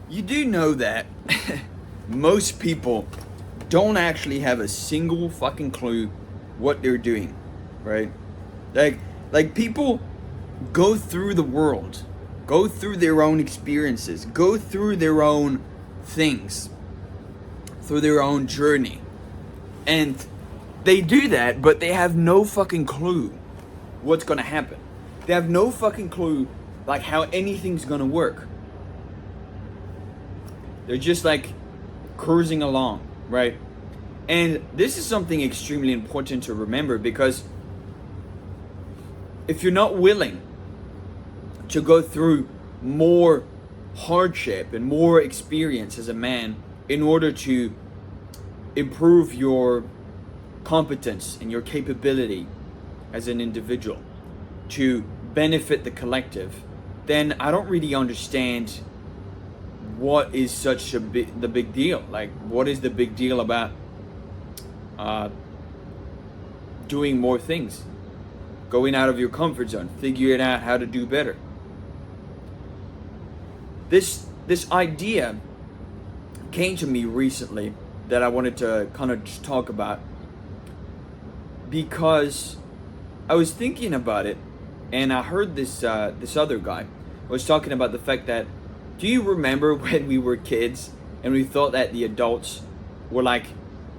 You do know that most people don't actually have a single fucking clue what they're doing, right? Like, like people go through the world, go through their own experiences, go through their own things, through their own journey, and they do that, but they have no fucking clue what's gonna happen. They have no fucking clue like how anything's gonna work. They're just like cruising along, right? And this is something extremely important to remember, because if you're not willing to go through more hardship and more experience as a man in order to improve your competence and your capability as an individual to benefit the collective, then I don't really understand what is such the big deal. Like, what is the big deal about doing more things, going out of your comfort zone, figuring out how to do better? This idea came to me recently that I wanted to kind of just talk about, because I was thinking about it, and I heard this other guy was talking about the fact that, do you remember when we were kids and we thought that the adults were like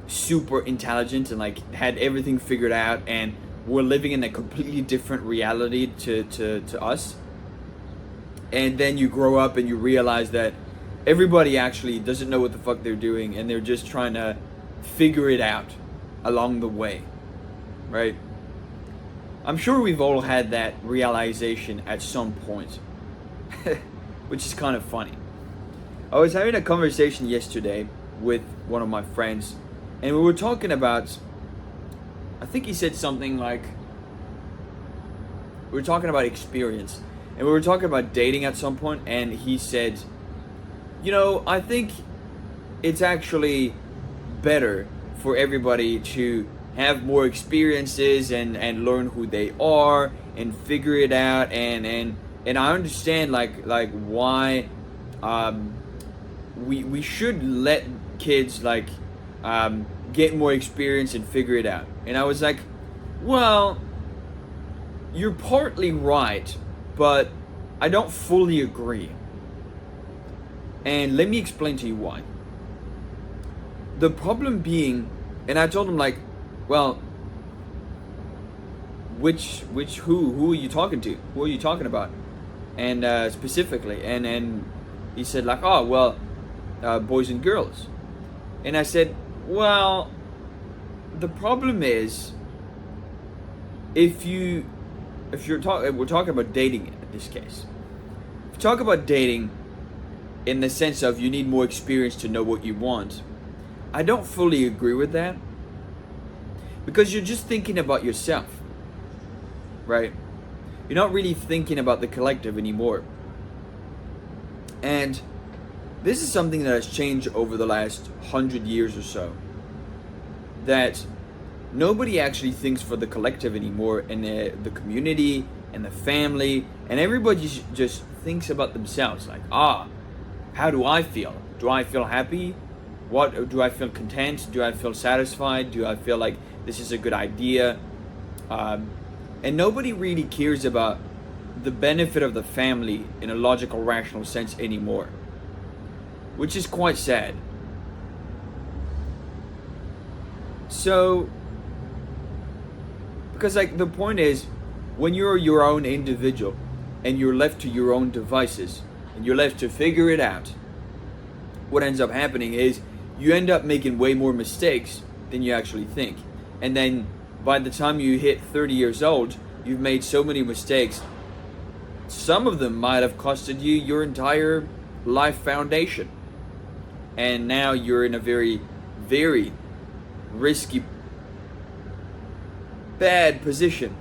super intelligent and like had everything figured out and were living in a completely different reality to us? And then you grow up and you realize that everybody actually doesn't know what the fuck they're doing, and they're just trying to figure it out along the way, right? I'm sure we've all had that realization at some point, which is kind of funny. I was having a conversation yesterday with one of my friends, and we were talking about, I think he said something like, we were talking about experience, and we were talking about dating at some point, and he said, you know, I think it's actually better for everybody to have more experiences and learn who they are and figure it out, and I understand like why we should let kids like get more experience and figure it out. And I was like, well, you're partly right, but I don't fully agree. And let me explain to you why. The problem being, and I told him like, well, who are you talking to? Who are you talking about? And specifically, and he said like, oh well, boys and girls. And I said, well, the problem is, we're talking about dating in this case. If you talk about dating in the sense of you need more experience to know what you want, I don't fully agree with that, because you're just thinking about yourself, right? You're not really thinking about the collective anymore. And this is something that has changed over the last 100 years or so, that nobody actually thinks for the collective anymore, and the community and the family, and everybody just thinks about themselves, like, how do I feel? Do I feel happy? What do I feel? Content? Do I feel satisfied? Do I feel like this is a good idea? And nobody really cares about the benefit of the family in a logical, rational sense anymore, which is quite sad. So, because like the point is, when you're your own individual and you're left to your own devices and you're left to figure it out, what ends up happening is you end up making way more mistakes than you actually think. And then by the time you hit 30 years old, you've made so many mistakes. Some of them might have costed you your entire life foundation. And now you're in a very, very risky, bad position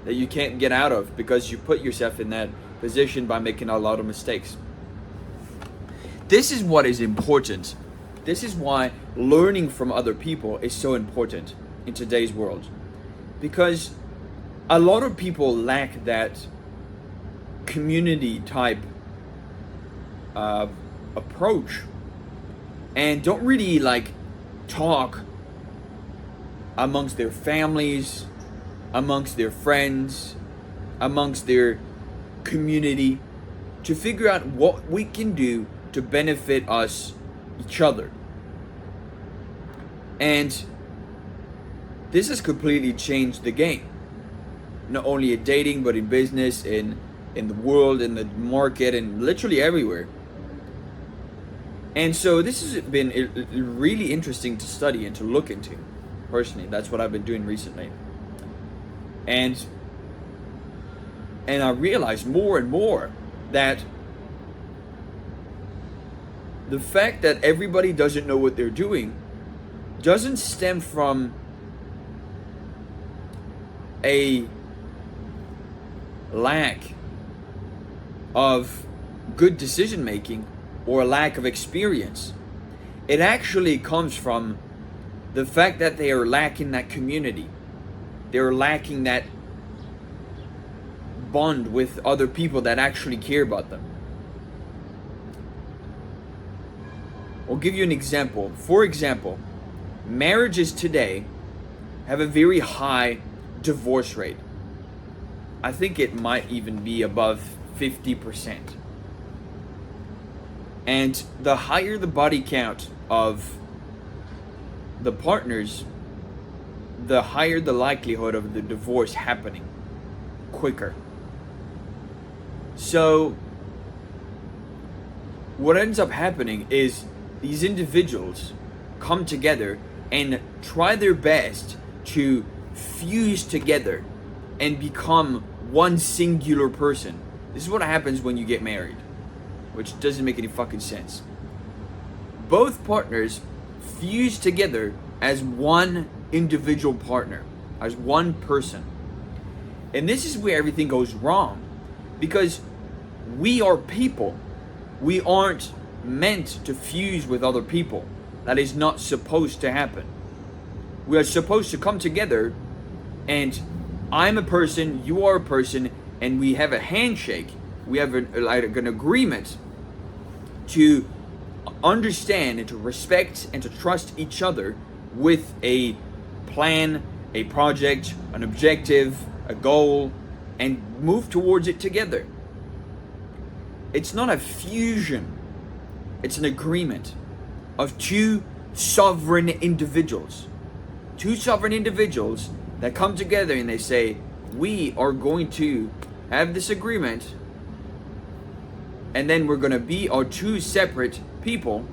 that you can't get out of, because you put yourself in that position by making a lot of mistakes. This is what is important. This is why learning from other people is so important in today's world, because a lot of people lack that community type approach and don't really like talk amongst their families, amongst their friends, amongst their community, to figure out what we can do to benefit each other. And this has completely changed the game. Not only in dating, but in business, in the world, in the market, and literally everywhere. And so this has been really interesting to study and to look into. Personally, that's what I've been doing recently. And I realized more and more that the fact that everybody doesn't know what they're doing doesn't stem from a lack of good decision making or a lack of experience. It actually comes from the fact that they are lacking that community. They're lacking that bond with other people that actually care about them. I'll give you an example. For example, marriages today have a very high divorce rate. I think it might even be above 50%. And the higher the body count of the partners, the higher the likelihood of the divorce happening quicker. So what ends up happening is these individuals come together and try their best to fuse together and become one singular person. This is what happens when you get married, which doesn't make any fucking sense. Both partners fuse together as one individual partner, as one person. And this is where everything goes wrong, because we are people. We aren't meant to fuse with other people. That is not supposed to happen. We are supposed to come together and I'm a person, you are a person, and we have a handshake. We have an agreement to understand and to respect and to trust each other with a plan, a project, an objective, a goal, and move towards it together. It's not a fusion. It's an agreement of two sovereign individuals. Two sovereign individuals that come together and they say, we are going to have this agreement, and then we're going to be our two separate people,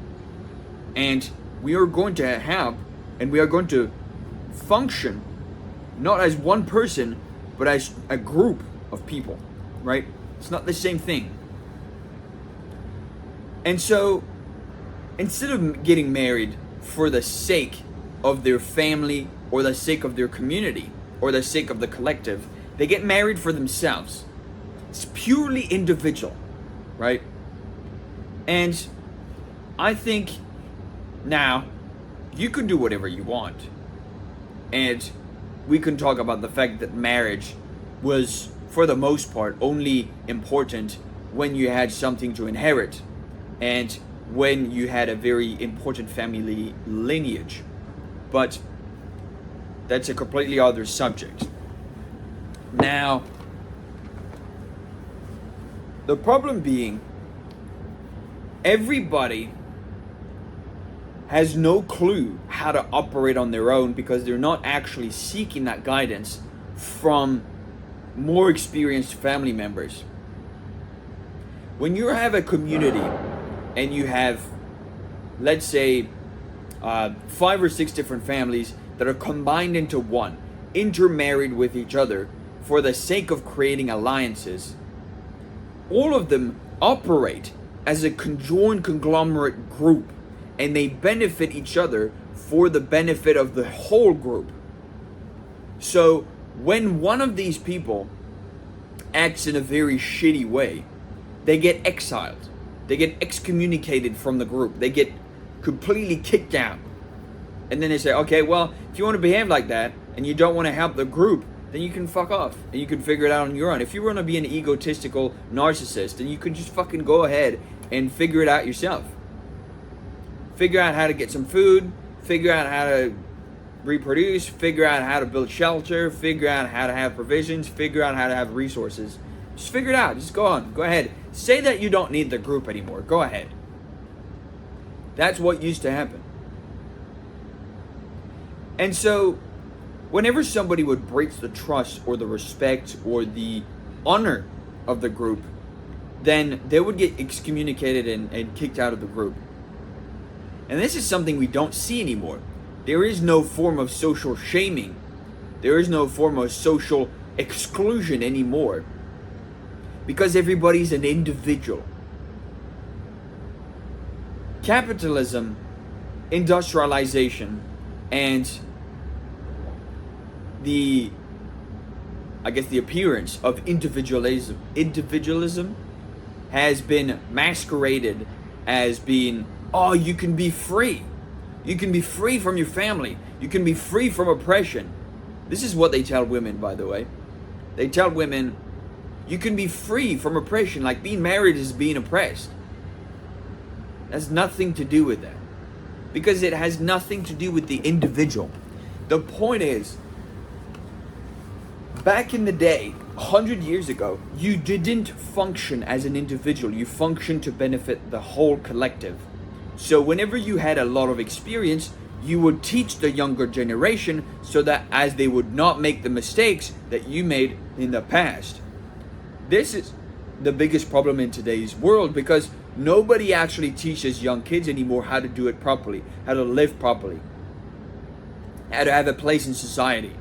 and we are going to have, and we are going to function not as one person, but as a group of people, right? It's not the same thing. And so, instead of getting married for the sake of their family or the sake of their community or the sake of the collective, they get married for themselves. It's purely individual, right? And I think now you can do whatever you want. And we can talk about the fact that marriage was, for the most part, only important when you had something to inherit and when you had a very important family lineage. But that's a completely other subject. Now, the problem being, everybody has no clue how to operate on their own because they're not actually seeking that guidance from more experienced family members. When you have a community and you have, let's say, 5 or 6 different families that are combined into one, intermarried with each other for the sake of creating alliances, all of them operate as a conjoined conglomerate group, and they benefit each other for the benefit of the whole group. So when one of these people acts in a very shitty way, they get exiled. They get excommunicated from the group. They get completely kicked out. And then they say, okay, well, if you want to behave like that and you don't want to help the group, then you can fuck off and you can figure it out on your own. If you want to be an egotistical narcissist, then you can just fucking go ahead and figure it out yourself. Figure out how to get some food, figure out how to reproduce, figure out how to build shelter, figure out how to have provisions, figure out how to have resources. Just figure it out. Just go on. Go ahead. Say that you don't need the group anymore. Go ahead. That's what used to happen. And so, whenever somebody would breach the trust or the respect or the honor of the group, then they would get excommunicated and kicked out of the group. And this is something we don't see anymore. There is no form of social shaming. There is no form of social exclusion anymore. Because everybody's an individual. Capitalism, industrialization, and the appearance of individualism has been masqueraded as being, oh, you can be free. You can be free from your family. You can be free from oppression. This is what they tell women, by the way. They tell women, you can be free from oppression, like being married is being oppressed. That's nothing to do with that. Because it has nothing to do with the individual. The point is, back in the day, 100 years ago, you didn't function as an individual. You functioned to benefit the whole collective. So whenever you had a lot of experience, you would teach the younger generation so that as they would not make the mistakes that you made in the past. This is the biggest problem in today's world because nobody actually teaches young kids anymore how to do it properly, how to live properly, how to have a place in society.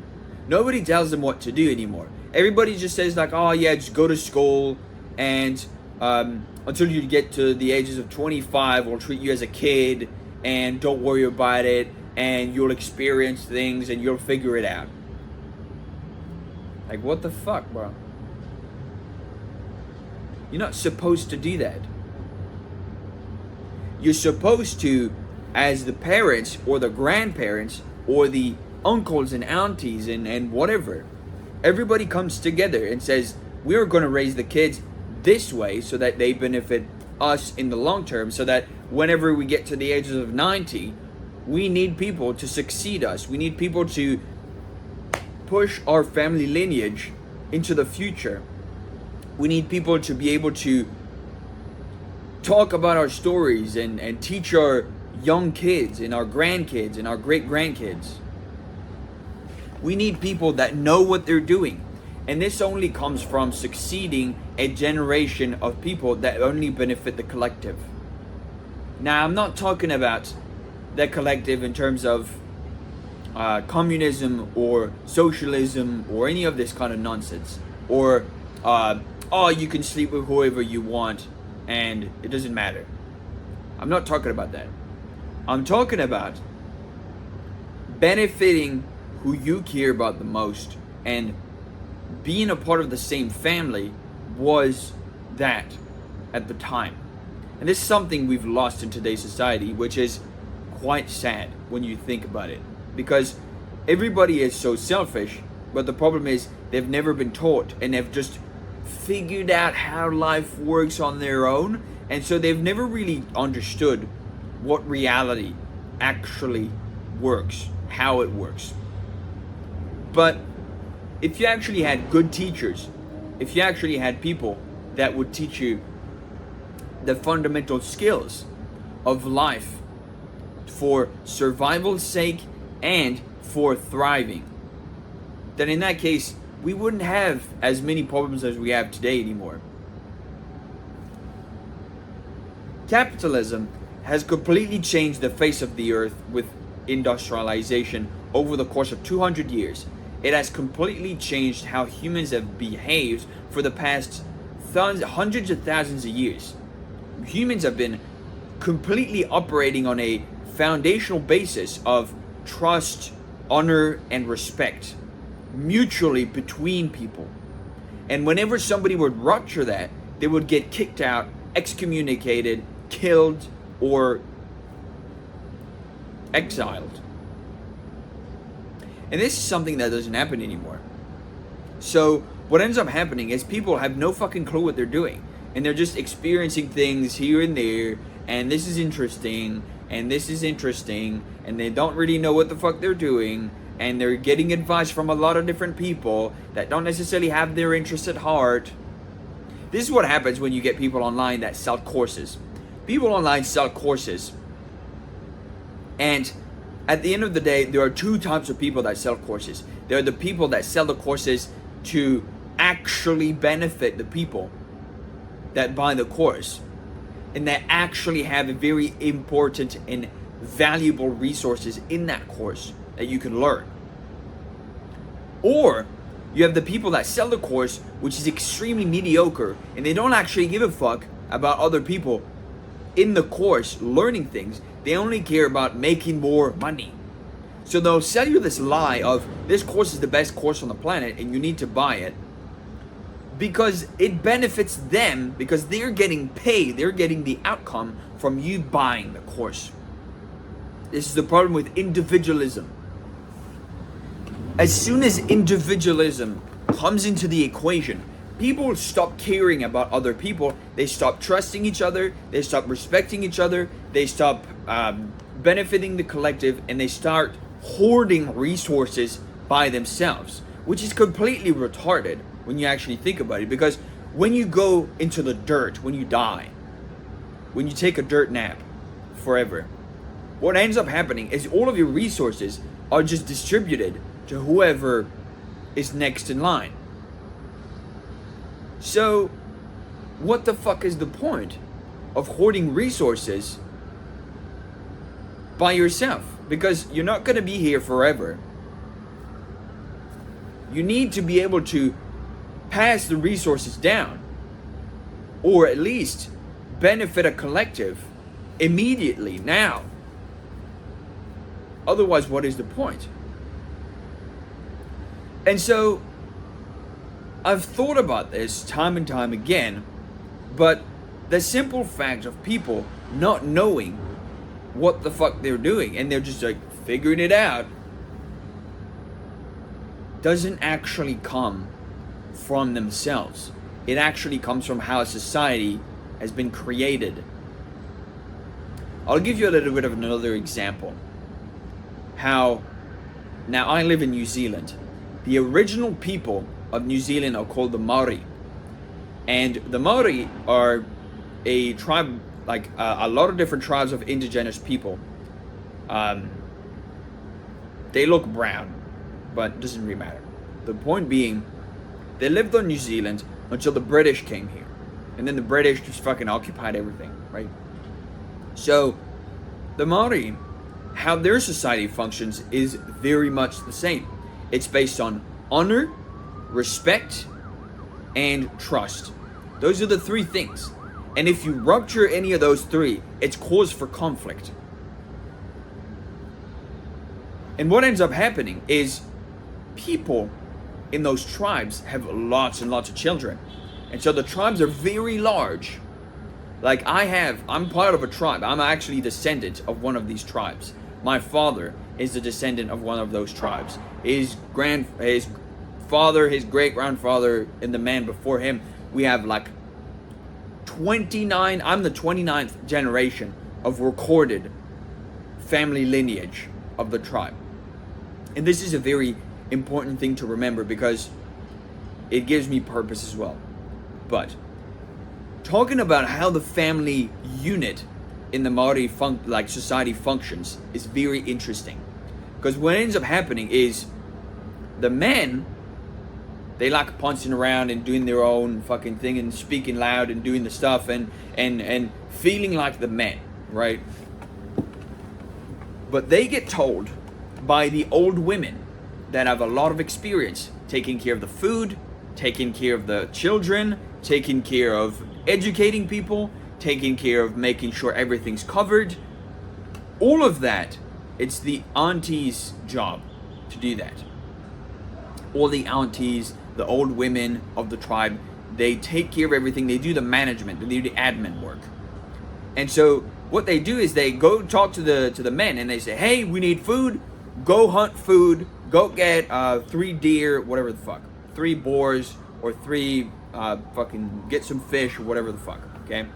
Nobody tells them what to do anymore. Everybody just says like, oh yeah, just go to school and until you get to the ages of 25, we'll treat you as a kid and don't worry about it and you'll experience things and you'll figure it out. Like, what the fuck, bro? You're not supposed to do that. You're supposed to, as the parents or the grandparents or the uncles and aunties and whatever, everybody comes together and says, we're going to raise the kids this way so that they benefit us in the long term, so that whenever we get to the ages of 90, we need people to succeed us. We need people to push our family lineage into the future. We need people to be able to talk about our stories and teach our young kids and our grandkids and our great-grandkids. We need people that know what they're doing. And this only comes from succeeding a generation of people that only benefit the collective. Now, I'm not talking about the collective in terms of communism or socialism or any of this kind of nonsense. Or, oh, you can sleep with whoever you want and it doesn't matter. I'm not talking about that. I'm talking about benefiting who you care about the most, and being a part of the same family was that at the time. And this is something we've lost in today's society, which is quite sad when you think about it, because everybody is so selfish, but the problem is they've never been taught and they've just figured out how life works on their own, and so they've never really understood what reality actually works, how it works. But if you actually had good teachers, if you actually had people that would teach you the fundamental skills of life for survival's sake and for thriving, then in that case, we wouldn't have as many problems as we have today anymore. Capitalism has completely changed the face of the earth with industrialization over the course of 200 years. It has completely changed how humans have behaved for the past hundreds of thousands of years. Humans have been completely operating on a foundational basis of trust, honor, and respect, mutually between people. And whenever somebody would rupture that, they would get kicked out, excommunicated, killed, or exiled. And this is something that doesn't happen anymore. So what ends up happening is people have no fucking clue what they're doing. and they're just experiencing things here and there, and this is interesting, and this is interesting, and they don't really know what the fuck they're doing, and they're getting advice from a lot of different people that don't necessarily have their interests at heart. This is what happens when you get people online that sell courses. People online sell courses, and at the end of the day, there are two types of people that sell courses. There are the people that sell the courses to actually benefit the people that buy the course, and that actually have very important and valuable resources in that course that you can learn. Or you have the people that sell the course, which is extremely mediocre, and they don't actually give a fuck about other people in the course learning things. They only care about making more money. So they'll sell you this lie of this course is the best course on the planet and you need to buy it, because it benefits them, because they're getting paid, they're getting the outcome from you buying the course. This is the problem with individualism. As soon as individualism comes into the equation, people stop caring about other people. They stop trusting each other. They stop respecting each other. They stop benefiting the collective, and they start hoarding resources by themselves, which is completely retarded when you actually think about it. Because when you go into the dirt, when you die, when you take a dirt nap forever, what ends up happening is all of your resources are just distributed to whoever is next in line. So what the fuck is the point of hoarding resources by yourself? Because you're not going to be here forever. You need to be able to pass the resources down, or at least benefit a collective immediately, now. Otherwise, what is the point? And so I've thought about this time and time again, but the simple fact of people not knowing what the fuck they're doing, and they're just like figuring it out, doesn't actually come from themselves. It actually comes from how society has been created. I'll give you a little bit of another example. How, now I live in New Zealand. The original people of New Zealand are called the Maori. And the Maori are a tribe, like a lot of different tribes of indigenous people. They look brown, but it doesn't really matter. The point being, they lived on New Zealand until the British came here. And then the British just fucking occupied everything, right? So, the Maori, how their society functions is very much the same. It's based on honor, respect, and trust. Those are the three things. And if you rupture any of those three, it's cause for conflict. And what ends up happening is people in those tribes have lots and lots of children. And so the tribes are very large. Like I'm part of a tribe. I'm actually descendant of one of these tribes. My father is a descendant of one of those tribes. His father, his great-grandfather, and the man before him, we have like 29, I'm the 29th generation of recorded family lineage of the tribe. And this is a very important thing to remember because it gives me purpose as well. But talking about how the family unit in the Maori society functions is very interesting. Because what ends up happening is the men, they like punching around and doing their own fucking thing and speaking loud and doing the stuff and feeling like the men, right? But they get told by the old women that have a lot of experience taking care of the food, taking care of the children, taking care of educating people, taking care of making sure everything's covered. All of that, it's the auntie's job to do that. All the aunties, the old women of the tribe, they take care of everything. They do the management, they do the admin work. And so what they do is they go talk to the men and they say, hey, we need food, go hunt food, go get 3 deer, whatever the fuck, 3 boars or 3 fucking get some fish or whatever the fuck, okay?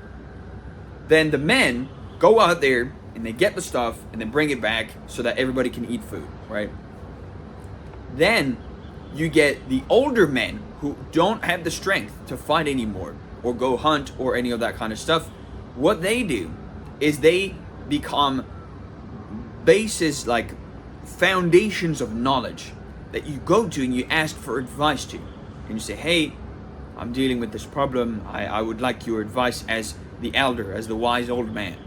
Then the men go out there and they get the stuff and then bring it back so that everybody can eat food, right? Then you get the older men who don't have the strength to fight anymore or go hunt or any of that kind of stuff. What they do is they become bases, like foundations of knowledge that you go to and you ask for advice to. And you say, hey, I'm dealing with this problem. I would like your advice as the elder, as the wise old man.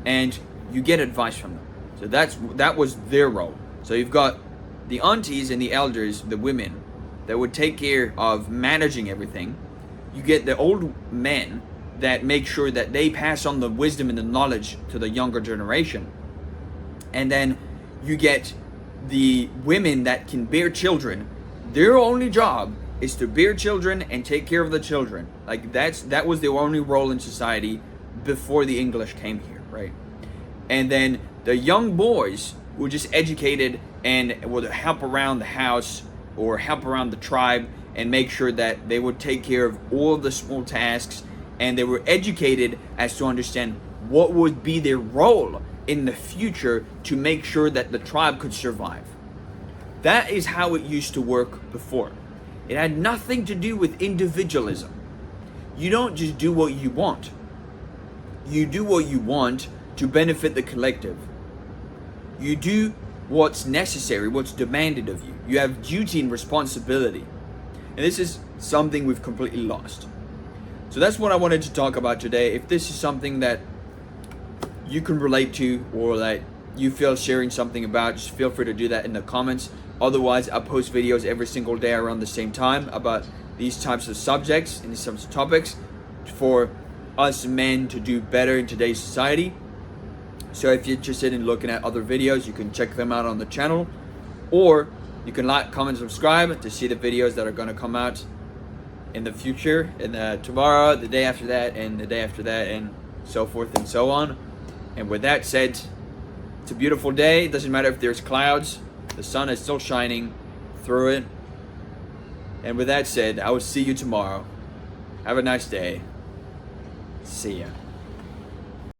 And you get advice from them. So that was their role. So you've got the aunties and the elders, the women, that would take care of managing everything. You get the old men that make sure that they pass on the wisdom and the knowledge to the younger generation. And then you get the women that can bear children. Their only job is to bear children and take care of the children. Like that was their only role in society before the English came here, right? And then the young boys were just educated and would help around the house or help around the tribe and make sure that they would take care of all of the small tasks, and they were educated as to understand what would be their role in the future to make sure that the tribe could survive. That is how it used to work before. It had nothing to do with individualism. You don't just do what you want. You do what you want to benefit the collective. You do what's necessary, what's demanded of you. You have duty and responsibility. And this is something we've completely lost. So that's what I wanted to talk about today. If this is something that you can relate to or that you feel sharing something about, just feel free to do that in the comments. Otherwise, I post videos every single day around the same time about these types of subjects and these types of topics for us men to do better in today's society. So if you're interested in looking at other videos, you can check them out on the channel, or you can like, comment, subscribe to see the videos that are going to come out in the future, and tomorrow, the day after that, and the day after that, and so forth and so on. And with that said, it's a beautiful day. It doesn't matter if there's clouds, the sun is still shining through it. And with that said, I will see you tomorrow. Have a nice day. See ya.